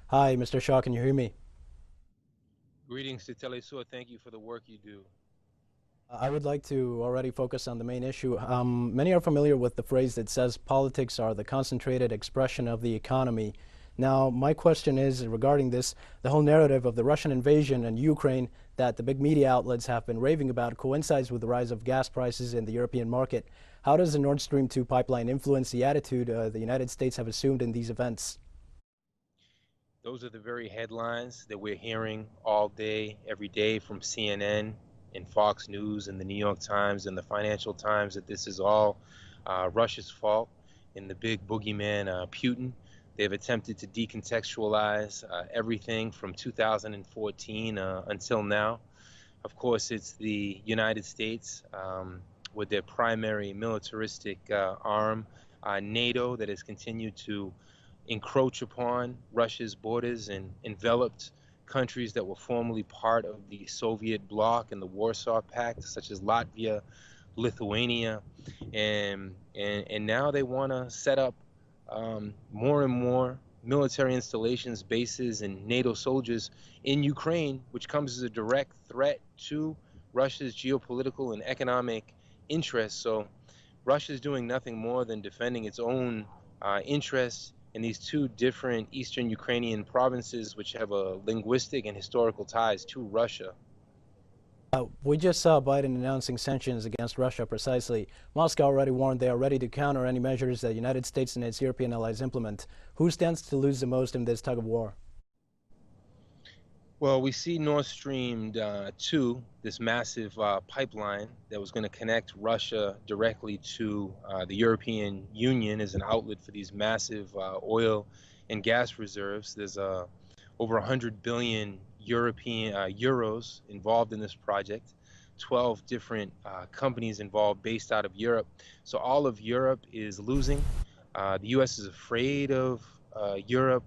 Hi, Mr. Shaw, can you hear me? Greetings to Telesur. Thank you for the work you do. I would like to already focus on the main issue. Many are familiar with the phrase that says politics are the concentrated expression of the economy. Now, my question is regarding this, the whole narrative of the Russian invasion in Ukraine that the big media outlets have been raving about coincides with the rise of gas prices in the European market. How does the Nord Stream 2 pipeline influence the attitude the United States have assumed in these events? Those are the very headlines that we're hearing all day, every day from CNN and Fox News and the New York Times and the Financial Times that this is all Russia's fault and the big boogeyman, Putin. They've attempted to decontextualize everything from 2014 until now. Of course, it's the United States with their primary militaristic arm, NATO, that has continued to encroach upon Russia's borders and enveloped countries that were formerly part of the Soviet bloc and the Warsaw Pact, such as Latvia, Lithuania, and now they want to set up more and more military installations, bases, and NATO soldiers in Ukraine, which comes as a direct threat to Russia's geopolitical and economic interests. So Russia is doing nothing more than defending its own interests in these two different eastern Ukrainian provinces, which have a linguistic and historical ties to Russia. We just saw Biden announcing sanctions against Russia precisely. Moscow already warned they are ready to counter any measures that the United States and its European allies implement. Who stands to lose the most in this tug of war? Well, we see Nord Stream 2, this massive pipeline that was going to connect Russia directly to the European Union as an outlet for these massive oil and gas reserves. There's over 100 billion European euros involved in this project, 12 different companies involved based out of Europe. So all of Europe is losing. The U.S. is afraid of Europe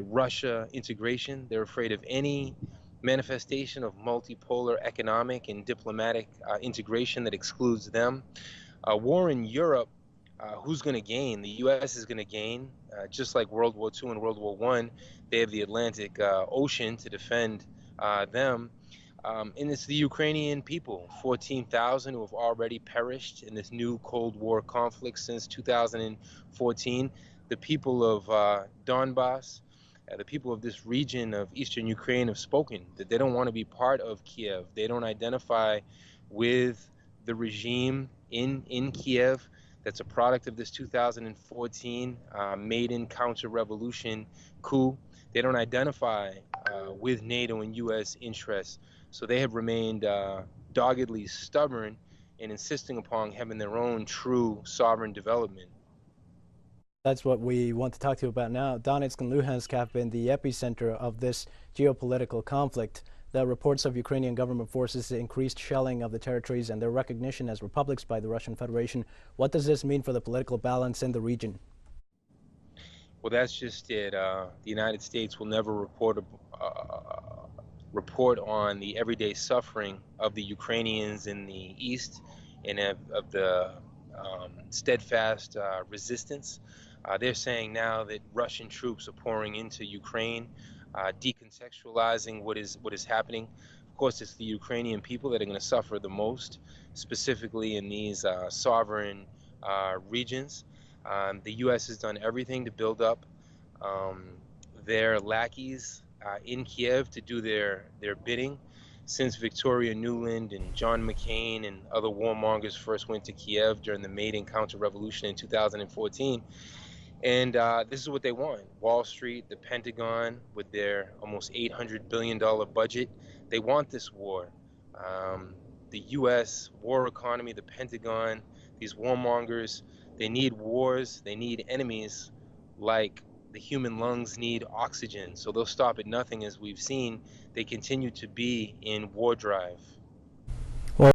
Russia integration. They're afraid of any manifestation of multipolar economic and diplomatic integration that excludes them. War in Europe, who's going to gain? The U.S. is going to gain, just like World War II and World War I. They have the Atlantic Ocean to defend them. And it's the Ukrainian people, 14,000 who have already perished in this new Cold War conflict since 2014. The people of Donbass, the people of this region of eastern Ukraine have spoken that they don't want to be part of Kiev. They don't identify with the regime in Kiev that's a product of this 2014 Maidan counter-revolution coup. They don't identify with NATO and U.S. interests. So they have remained doggedly stubborn in insisting upon having their own true sovereign development. That's what we want to talk to you about now. Donetsk and Luhansk have been the epicenter of this geopolitical conflict. The reports of Ukrainian government forces increased shelling of the territories and their recognition as republics by the Russian Federation. What does this mean for the political balance in the region? Well, that's just it. The United States will never report on the everyday suffering of the Ukrainians in the east and of the steadfast resistance. They're saying now that Russian troops are pouring into Ukraine, decontextualizing what is happening. Of course, it's the Ukrainian people that are going to suffer the most, specifically in these sovereign regions. The U.S. has done everything to build up um, their lackeys in Kiev to do their bidding since Victoria Nuland and John McCain and other warmongers first went to Kiev during the Maidan counter-revolution in 2014. And this is what they want. Wall Street, the Pentagon, with their almost $800 billion budget, they want this war. The U.S. war economy, the Pentagon, these warmongers, they need wars, they need enemies like the human lungs need oxygen. So they'll stop at nothing, as we've seen. They continue to be in war drive.